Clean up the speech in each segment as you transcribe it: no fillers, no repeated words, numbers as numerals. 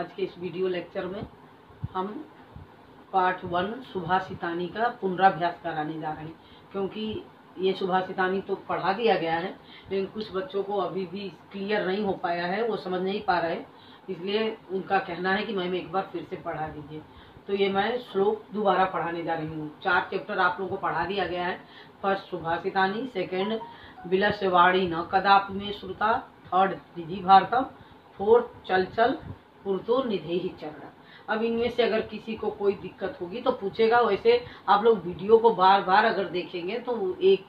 आज के इस वीडियो लेक्चर में हम पार्ट 1 सुभाषितानी का पुनराभ्यास कराने जा रहे हैं, क्योंकि ये सुभाषितानी तो पढ़ा दिया गया है लेकिन कुछ बच्चों को अभी भी क्लियर नहीं हो पाया है, वो समझ नहीं पा रहे, इसलिए उनका कहना है कि मैम एक बार फिर से पढ़ा दीजिए। तो ये मैं श्लोक दोबारा पढ़ाने जा रही हूँ। 4 चैप्टर आप लोगों को पढ़ा दिया गया है। फर्स्ट सुभाषितानी, सेकेंड विलसवाणी न कदापि में श्रुता, थर्ड विधि भारतम, फोर्थ चल चल पुरतो निधे ही चरण। अब इनमें से अगर किसी को कोई दिक्कत होगी तो पूछेगा। वैसे आप लोग वीडियो को बार बार अगर देखेंगे तो एक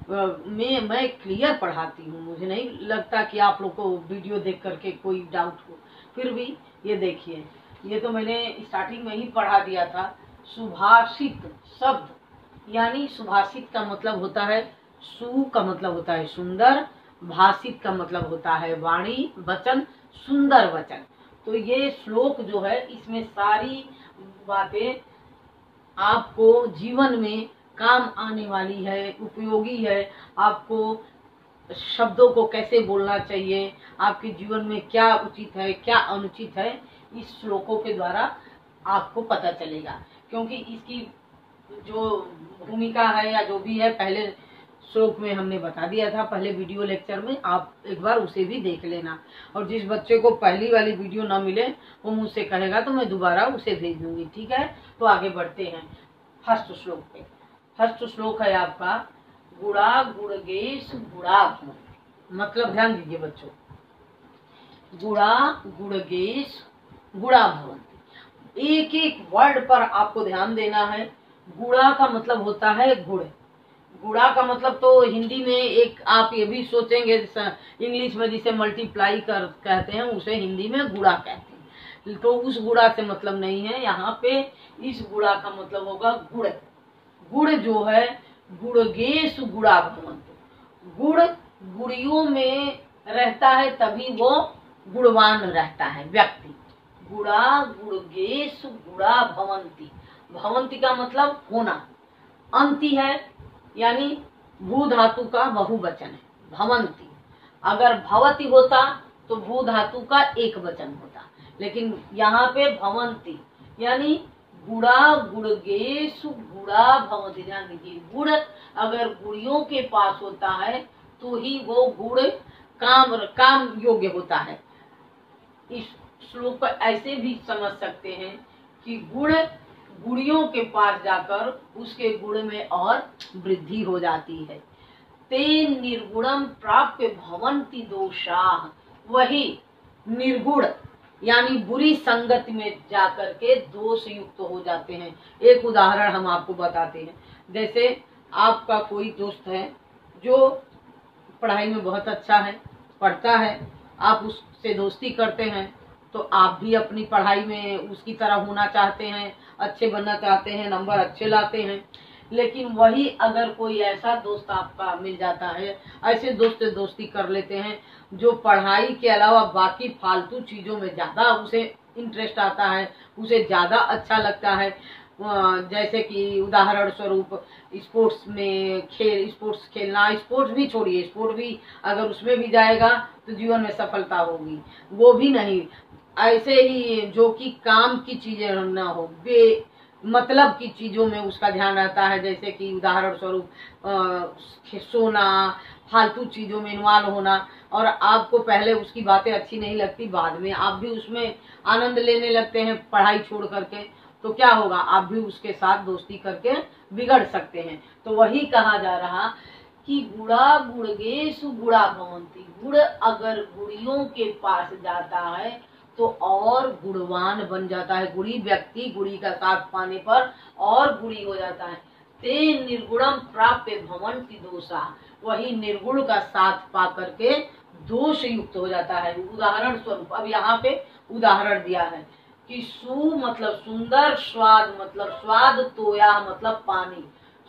मैं क्लियर पढ़ाती हूँ, मुझे नहीं लगता कि आप लोग को वीडियो देख करके कोई डाउट हो। फिर भी ये देखिए, ये तो मैंने स्टार्टिंग में ही पढ़ा दिया था। सुभाषित शब्द यानी सुभाषित का मतलब होता है, सु का मतलब होता है सुंदर, भाषित का मतलब होता है वाणी, वचन, सुंदर वचन। तो ये श्लोक जो है इसमें सारी बातें आपको जीवन में काम आने वाली है, उपयोगी है। आपको शब्दों को कैसे बोलना चाहिए, आपके जीवन में क्या उचित है क्या अनुचित है, इस श्लोकों के द्वारा आपको पता चलेगा। क्योंकि इसकी जो भूमिका है या जो भी है पहले श्लोक में हमने बता दिया था, पहले वीडियो लेक्चर में, आप एक बार उसे भी देख लेना। और जिस बच्चे को पहली वाली वीडियो ना मिले वो मुझसे कहेगा तो मैं दोबारा उसे भेज दूंगी, ठीक है। तो आगे बढ़ते हैं फर्स्ट श्लोक पे। फर्स्ट श्लोक है आपका गुड़ा गुड़गेश गुड़ा भवन। मतलब ध्यान दीजिए बच्चों, गुड़ा गुड़गेश गुड़ा भवन, एक एक वर्ड पर आपको ध्यान देना है। गुड़ा का मतलब होता है गुड़। गुड़ा का मतलब तो हिंदी में एक आप ये भी सोचेंगे, इंग्लिश में जिसे मल्टीप्लाई कर कहते हैं उसे हिंदी में गुड़ा कहते हैं, तो उस गुड़ा से मतलब नहीं है। यहाँ पे इस गुड़ा का मतलब होगा गुड़। गुड़ जो है गुड़गेश गुड़ा भवन, गुड़ गुड़ियों में रहता है तभी वो गुणवान रहता है व्यक्ति। गुड़ा गुड़गेश गुड़ा भवंती, भवंती का मतलब होना, अंति है यानी भू धातु का बहुवचन है भवंती। अगर भवती होता तो भू धातु का एक वचन होता, लेकिन यहाँ पे भवंती यानी गुड़ा गुड़गेश गुड़ा भवंती। ध्यान दीजिए, गुड़ अगर गुड़ियों के पास होता है तो ही वो गुड़ काम योग्य होता है। इस श्लोक को ऐसे भी समझ सकते हैं कि गुड़ गुड़ियों के पास जाकर उसके गुण में और वृद्धि हो जाती है। ते निर्गुणम प्राप्य भवंती दोषाः, वही निर्गुण यानी बुरी संगति में जाकर के दोष युक्त हो जाते हैं। एक उदाहरण हम आपको बताते हैं। जैसे आपका कोई दोस्त है जो पढ़ाई में बहुत अच्छा है, पढ़ता है, आप उससे दोस्ती करते हैं तो आप भी अपनी पढ़ाई में उसकी तरह होना चाहते हैं, अच्छे बनना चाहते हैं, नंबर अच्छे लाते हैं। लेकिन वही अगर कोई ऐसा दोस्त आपका मिल जाता है, ऐसे दोस्त से दोस्ती कर लेते हैं जो पढ़ाई के अलावा बाकी फालतू चीज़ों में ज़्यादा उसे इंटरेस्ट आता है, उसे ज़्यादा अच्छा लगता है। जैसे कि उदाहरण स्वरूप स्पोर्ट्स में स्पोर्ट्स खेलना, स्पोर्ट्स भी छोड़िए, स्पोर्ट भी अगर उसमें भी जाएगा तो जीवन में सफलता होगी, वो भी नहीं। ऐसे ही जो कि काम की चीजें ना हो, बे मतलब की चीजों में उसका ध्यान रहता है। जैसे कि उदाहरण स्वरूप सोना, फालतू चीजों में इन्वॉल्व होना, और आपको पहले उसकी बातें अच्छी नहीं लगती, बाद में आप भी उसमें आनंद लेने लगते हैं पढ़ाई छोड़ करके, तो क्या होगा, आप भी उसके साथ दोस्ती करके बिगड़ सकते हैं। तो वही कहा जा रहा कि गुड़ा गुड़गेश गुड़ा भवंती, गुड़ अगर गुड़ियों के पास जाता है तो और गुणवान बन जाता है। गुड़ी व्यक्ति गुड़ी का साथ पाने पर और गुड़ी हो जाता है। ते निर्गुणम प्राप्य भवंती दोषा, वही निर्गुण का साथ पा करके दोष युक्त हो जाता है। उदाहरण स्वरूप अब यहाँ पे उदाहरण दिया है कि सु मतलब सुंदर, स्वाद मतलब स्वाद, तोया मतलब पानी।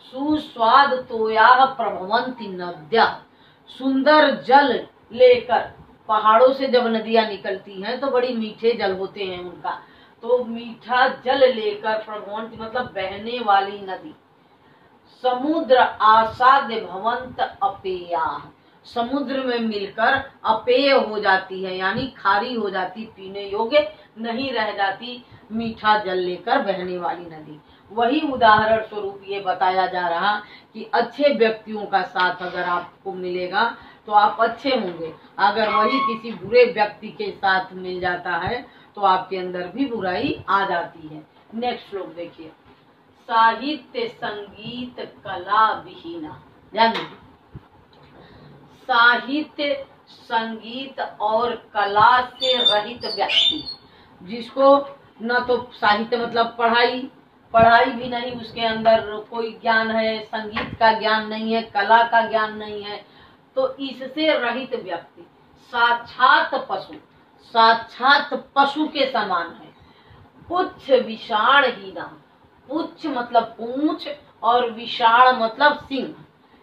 सुस्वाद तोया प्रभवंती नद्या, सुंदर जल लेकर पहाड़ों से जब नदियां निकलती हैं तो बड़ी मीठे जल होते हैं उनका, तो मीठा जल लेकर प्रभवंती मतलब बहने वाली नदी। समुद्र आसाद्य भवंत अपेया, समुद्र में मिलकर अपेय हो जाती है, यानी खारी हो जाती, पीने योग्य नहीं रह जाती, मीठा जल लेकर बहने वाली नदी। वही उदाहरण स्वरूप ये बताया जा रहा कि अच्छे व्यक्तियों का साथ अगर आपको मिलेगा तो आप अच्छे होंगे, अगर वही किसी बुरे व्यक्ति के साथ मिल जाता है तो आपके अंदर भी बुराई आ जाती है। नेक्स्ट श्लोक देखिए, साहित्य संगीत कला विहीना, यानी साहित्य संगीत और कला से रहित व्यक्ति, जिसको न तो साहित्य मतलब पढ़ाई भी नहीं, उसके अंदर कोई ज्ञान है, संगीत का ज्ञान नहीं है, कला का ज्ञान नहीं है, तो इससे रहित व्यक्ति साक्षात पशु के समान है। पुच्छ विषाण हीना, पुच्छ मतलब पूंछ और विषाण मतलब सिंह,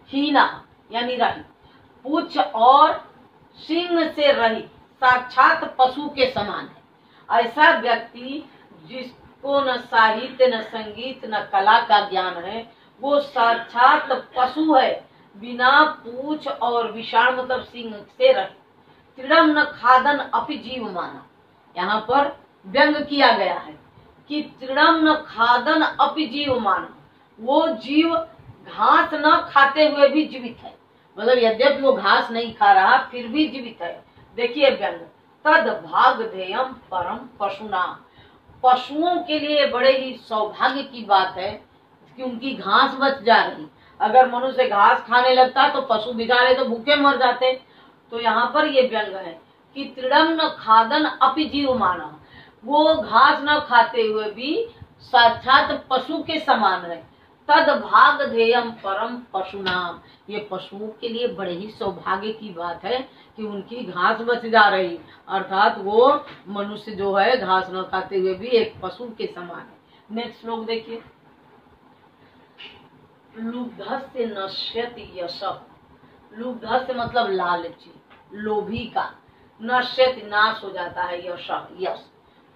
हीना यानी रहित, पुच्छ और सिंह से रहित साक्षात पशु के समान है। ऐसा व्यक्ति जिसको न साहित्य न संगीत न कला का ज्ञान है, वो साक्षात पशु है, बिना पूंछ और विषाण मतलब सिंह से रहित। तृणम न खादन अपि जीव माना, यहाँ पर व्यंग किया गया है कि तृणम न खादन अपि जीव माना, वो जीव घास न खाते हुए भी जीवित है, मतलब यद्यपि वो घास नहीं खा रहा फिर भी जीवित है। देखिए व्यंग, तद भागधेयम परम पशुना, पशुओं के लिए बड़े ही सौभाग्य की बात है कि उनकी घास बच जा रही। अगर मनुष्य घास खाने लगता तो पशु बेचारे तो भूखे मर जाते। तो यहाँ पर ये व्यंग है कि तृणम न खादन अपि जीव माना, वो घास न खाते हुए भी साक्षात पशु के समान है। तद भागधेयम परम पशुनाम, ये पशुओं के लिए बड़े ही सौभाग्य की बात है कि उनकी घास बच जा रही, अर्थात वो मनुष्य जो है घास न खाते हुए भी एक पशु के समान है। नेक्स्ट श्लोक देखिए, लुब्धस्य नश्यति यशः, लुब्धस्य मतलब लालची, लोभी का, नश्यति नाश हो जाता है, यशः यश,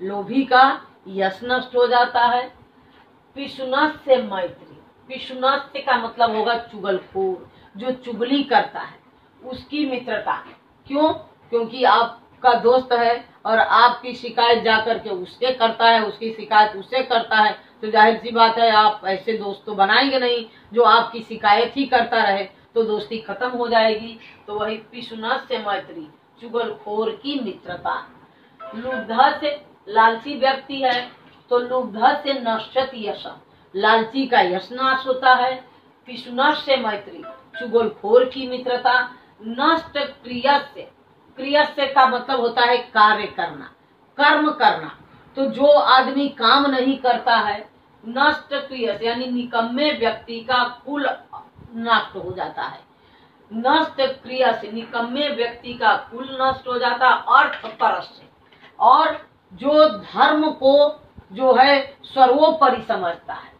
लोभी का यश नष्ट हो जाता है। पिशुनस्य मैत्री, पिशुनस्य का मतलब होगा चुगलखोर, जो चुगली करता है, उसकी मित्रता। क्यों? क्योंकि आपका दोस्त है और आपकी शिकायत जाकर के उससे करता है, उसकी शिकायत उससे करता है, तो जाहिर सी बात है आप ऐसे दोस्त तो बनाएंगे नहीं जो आपकी शिकायत ही करता रहे, तो दोस्ती खत्म हो जाएगी। तो वही पिशुनस्य मैत्री, चुगलखोर की मित्रता। लुब्ध से लालची व्यक्ति है तो लुब्ध से नश्यति यश, लालची का यश नाश होता है। पिशुनस्य मैत्री, चुगलखोर की मित्रता। नष्ट क्रियस्य, क्रियस्य का मतलब होता है कार्य करना, कर्म करना। तो जो आदमी काम नहीं करता है, नष्ट क्रियस्य यानी निकम्मे व्यक्ति का कुल नष्ट हो जाता है। नष्ट क्रिया से निकम्मे व्यक्ति का कुल नष्ट हो जाता है। अर्थ परस्य, और जो धर्म को जो है सर्वोपरि समझता है,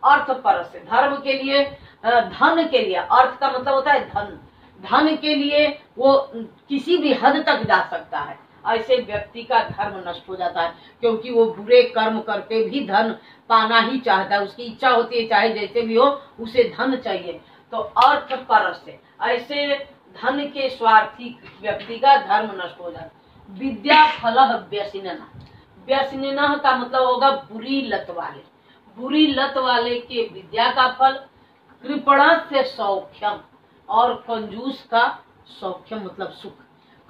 अर्थ परस्य, धर्म के लिए, धन के लिए, अर्थ का मतलब होता है धन, धन के लिए वो किसी भी हद तक जा सकता है। ऐसे व्यक्ति का धर्म नष्ट हो जाता है, क्योंकि वो बुरे कर्म करके भी धन पाना ही चाहता है, उसकी इच्छा होती है चाहे जैसे भी हो उसे धन चाहिए। तो अर्थ परस्य, ऐसे धन के स्वार्थी व्यक्ति का धर्म नष्ट हो जाता है। विद्या फलः व्यसनिनः, व्यसनिनः का मतलब होगा बुरी लत वाले, बुरी लत वाले के विद्या का फल। कृपणस्य सौख्यम, और कंजूस का सौख्यम मतलब सुख।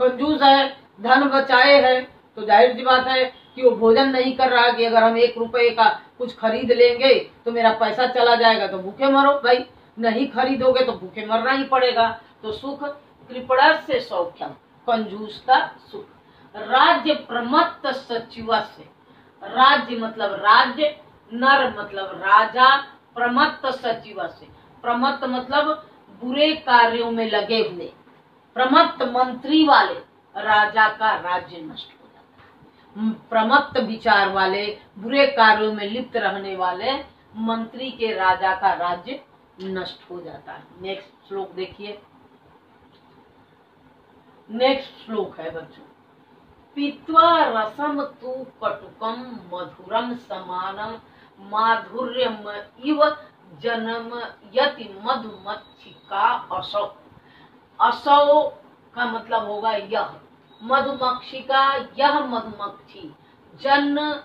कंजूस है, धन बचाए है, तो जाहिर सी बात है कि वो भोजन नहीं कर रहा कि अगर हम 1 रुपए का कुछ खरीद लेंगे तो मेरा पैसा चला जाएगा, तो भूखे मरो भाई, नहीं खरीदोगे तो भूखे मरना ही पड़ेगा। तो सुख, कृपणस्य सौख्यम, कंजूस का सुख। राज्य प्रमत्त सचिवस्य, राज्य मतलब राज्य, नर मतलब राजा, प्रमत्त सचिवस्य, प्रमत्त मतलब बुरे कार्यों में लगे हुए, प्रमत्त मंत्री वाले राजा का राज्य नष्ट हो जाता है। प्रमत्त विचार वाले, बुरे कार्यों में लिप्त रहने वाले मंत्री के राजा का राज्य नष्ट हो जाता है। नेक्स्ट श्लोक देखिए, नेक्स्ट श्लोक है बच्चों, पीत्वा रसम तु कटुकम मधुरम समानम माधुर्यम इव जन्म यति मधुमक्षिका असौ। असौ का मतलब होगा यह, मधुमक्खी का यह मधुमक्खी, जन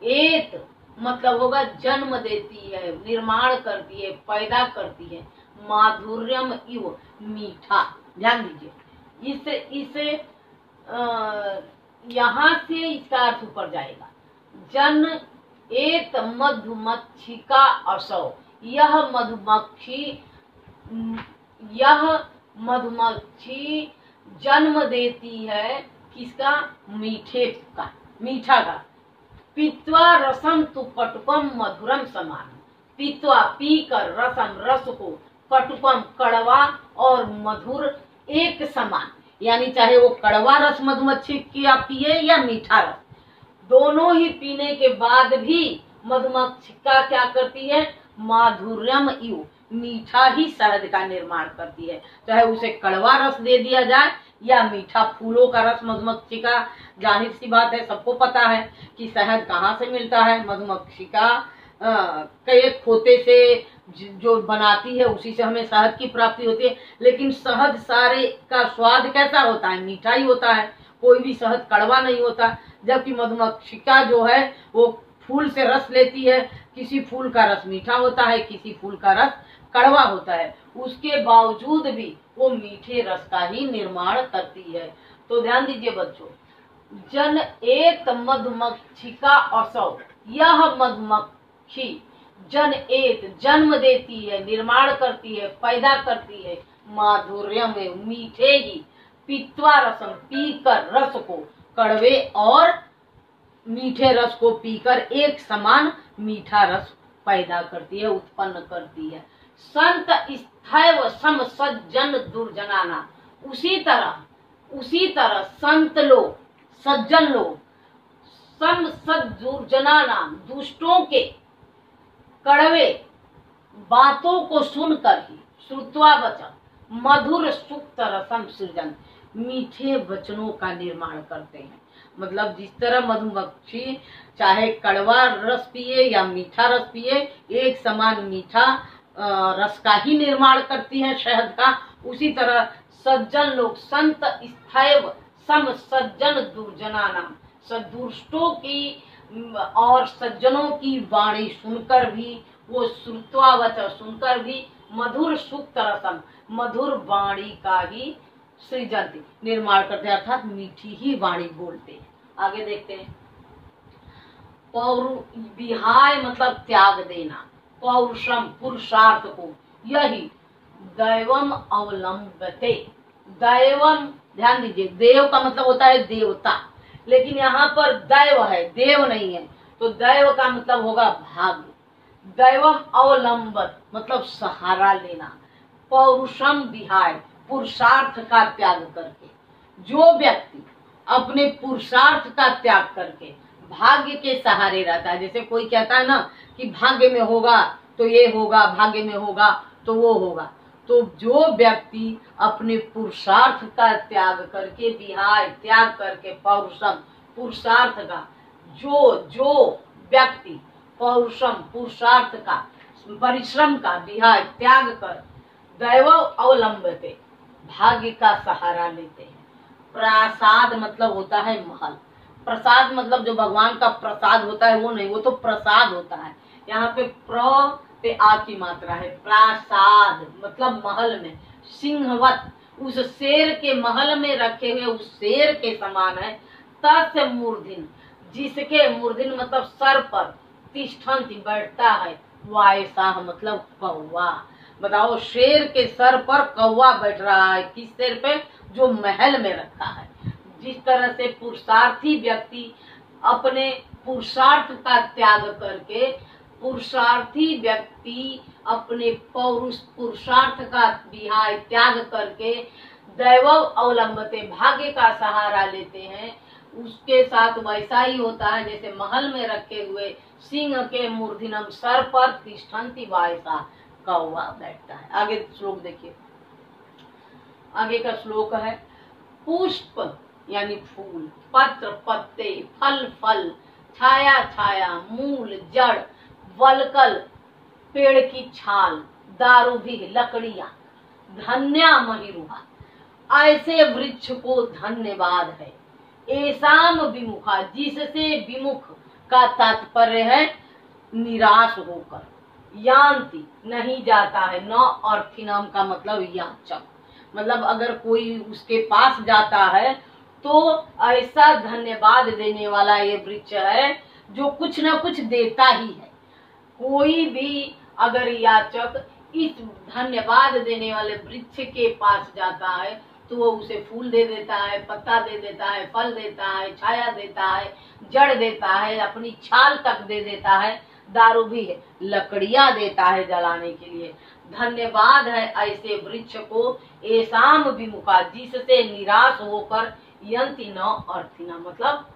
एत मतलब होगा जन्म देती है, निर्माण करती है, पैदा करती है, माधुर्यम इव मीठा। ध्यान दीजिए, इसे यहाँ से इसका अर्थ ऊपर जाएगा। जन एत मधुमक्खी का असौ, यह मधुमक्खी जन्म देती है किसका? मीठे का, मीठा का। पीत्वा रसम तु कटुकम मधुरम समान, पीत्वा पीकर, रसम रस को, कटुकम कड़वा और मधुर एक समान, यानी चाहे वो कड़वा रस मधुमक्खी की आप पिए या मीठा रस, दोनों ही पीने के बाद भी मधुमक्खी का क्या करती है? माधुर्यम इव, मीठा ही शहद का निर्माण करती है। चाहे उसे कड़वा रस दे दिया जाए या मीठा फूलों का रस मधुमक्खी का, जाहिर सी बात है, सबको पता है कि शहद कहाँ से मिलता है। मधुमक्खी का कई खोते से जो बनाती है उसी से हमें शहद की प्राप्ति होती है। लेकिन शहद सारे का स्वाद कैसा होता है? मीठा ही होता है, कोई भी शहद कड़वा नहीं होता। जबकि मधुमक्खी का जो है वो फूल से रस लेती है, किसी फूल का रस मीठा होता है, किसी फूल का रस कड़वा होता है, उसके बावजूद भी वो मीठे रस का ही निर्माण करती है। तो ध्यान दीजिए बच्चों, जन एत मधुमक्खी का असौ, यह मधुमक्खी जन एत जन्म देती है, निर्माण करती है, पैदा करती है, माधुर्य में मीठे ही, पीत्वा रसम पीकर रस को, कड़वे और मीठे रस को पीकर एक समान मीठा रस पैदा करती है, उत्पन्न करती है। संत स्थैव सम सज्जन दुर्जनाना, उसी तरह संत लोग, सज्जन लोग, सम दुर्जनाना, दुष्टों के कड़वे बातों को सुनकर ही, श्रुत्वा वचन मधुर सुक्त रसम सृजन, मीठे वचनों का निर्माण करते हैं। मतलब जिस तरह मधुमक्खी चाहे कड़वा रस पिए या मीठा रस पिए, एक समान मीठा रस का ही निर्माण करती है, शहद का। उसी तरह सज्जन लोग, संत स्थैव सम सज्जन दुर्जनानाम, सदुष्टों की और सज्जनों की वाणी सुनकर भी, वो श्रुत्वा वचन सुनकर भी, मधुर सुक्त रसम मधुर वाणी का ही सृजन निर्माण करते हैं, अर्थात मीठी ही वाणी बोलते हैं। आगे देखते हैं, विहाय मतलब त्याग देना, पौरुषम पुरुषार्थ को, यही दैवम अवलंबते। दैवम ध्यान दीजिए, देव का मतलब होता है देवता, लेकिन यहाँ पर दैव है, देव नहीं है, तो दैव का मतलब होगा भाग्य। दैवम अवलंबत मतलब सहारा लेना, पौरुषम विहाय पुरुषार्थ का त्याग करके। जो व्यक्ति अपने पुरुषार्थ का त्याग करके भाग्य के सहारे रहता है, जैसे कोई कहता है ना कि भाग्य में होगा तो ये होगा, भाग्य में होगा तो वो होगा, तो जो व्यक्ति अपने पुरुषार्थ का त्याग करके, विहाय त्याग करके, पौरुषम पुरुषार्थ का, जो व्यक्ति पौरुषम पुरुषार्थ का, परिश्रम का, विहाय त्याग कर, दैव अवलंबते भाग्य का सहारा लेते हैं। प्रसाद मतलब होता है महल, प्रसाद मतलब जो भगवान का प्रसाद होता है वो नहीं, वो तो प्रसाद होता है। यहाँ पे प्र पे आ की मात्रा है, प्रसाद मतलब महल में, सिंहवत उस शेर के महल में रखे हुए उस शेर के समान है। तस्य मूर्धिन जिसके, मूर्धिन मतलब सर पर, तिष्ठन्ति बैठता है, वायसाह मतलब कौवा। बताओ, शेर के सर पर कौवा बैठ रहा है, किस शेर पे? जो महल में रखा है। जिस तरह से पुरुषार्थी व्यक्ति अपने पुरुषार्थ का त्याग करके, पुरुषार्थी व्यक्ति अपने पुरुषार्थ का विहाय त्याग करके दैव अवलंबते भाग्य का सहारा लेते हैं, उसके साथ वैसा ही होता है जैसे महल में रखे हुए सिंह के मूर्धिनम सर पर तिष्ठन्ति वायसा कौवा बैठता है। आगे श्लोक देखिए, आगे का श्लोक है, पुष्प यानी फूल, पत्र पत्ते, फल फल, छाया छाया, मूल जड़, वलकल पेड़ की छाल, दारू भी लकड़ियां, धन्या महिरुहा ऐसे वृक्ष को धन्यवाद है। एसाम विमुखा, जिससे विमुख का तात्पर्य है निराश होकर, यान्ति नहीं जाता है, न अर्थिनाम का मतलब याचक, मतलब अगर कोई उसके पास जाता है तो ऐसा धन्यवाद देने वाला ये वृक्ष है जो कुछ न कुछ देता ही है। कोई भी अगर याचक इस धन्यवाद देने वाले वृक्ष के पास जाता है तो वो उसे फूल दे देता है, पत्ता दे देता है, फल देता है, छाया देता है, जड़ देता है, अपनी छाल तक दे देता है, दारू भी है, लकड़ियां देता है जलाने के लिए। धन्यवाद है ऐसे वृक्ष को, एसाम विमुखा, जिससे निराश होकर यंति न अर्थिना, मतलब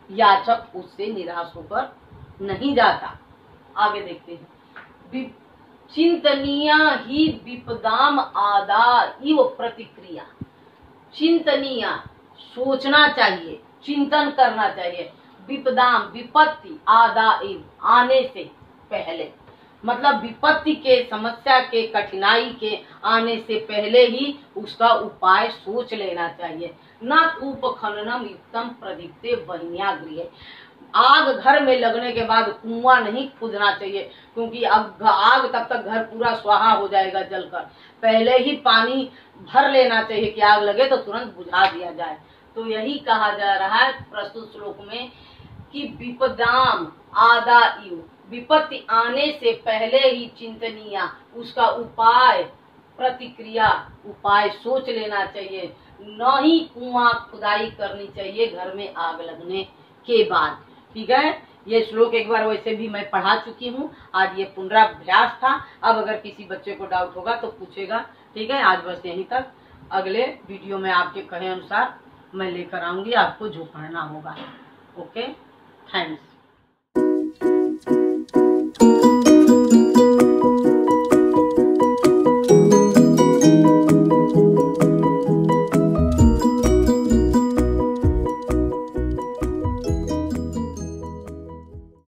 याचक उससे निराश होकर नहीं जाता। आगे देखते हैं। चिंतनीय ही विपदाम आदा इव प्रतिक्रिया। चिंतनीय, सोचना चाहिए, चिंतन करना चाहिए। विपदाम, विपत्ति, आदा इव, आने से पहले, मतलब विपत्ति के, समस्या के, कठिनाई के आने से पहले ही उसका उपाय सोच लेना चाहिए। न कूप खननम युक्तम प्रदीप्ते वह्न्यागृहे। आग घर में लगने के बाद कुआं नहीं खोदना चाहिए, क्योंकि आग तब तक घर पूरा स्वाहा हो जाएगा जलकर। पहले ही पानी भर लेना चाहिए कि आग लगे तो तुरंत बुझा दिया जाए। तो यही कहा जा रहा है प्रस्तुत श्लोक में कि विपदाम आदा इव, विपत्ति आने से पहले ही चिंतनीय, उसका उपाय, प्रतिक्रिया, उपाय सोच लेना चाहिए। न ही कुआं खुदाई करनी चाहिए घर में आग लगने के बाद। ठीक है, ये श्लोक एक बार वैसे भी मैं पढ़ा चुकी हूँ, आज ये पुनराभ्यास था। अब अगर किसी बच्चे को डाउट होगा तो पूछेगा। ठीक है, आज बस यहीं तक। अगले वीडियो में आपके कहे अनुसार मैं लेकर आऊंगी आपको जो पढ़ना होगा। Okay, thanks.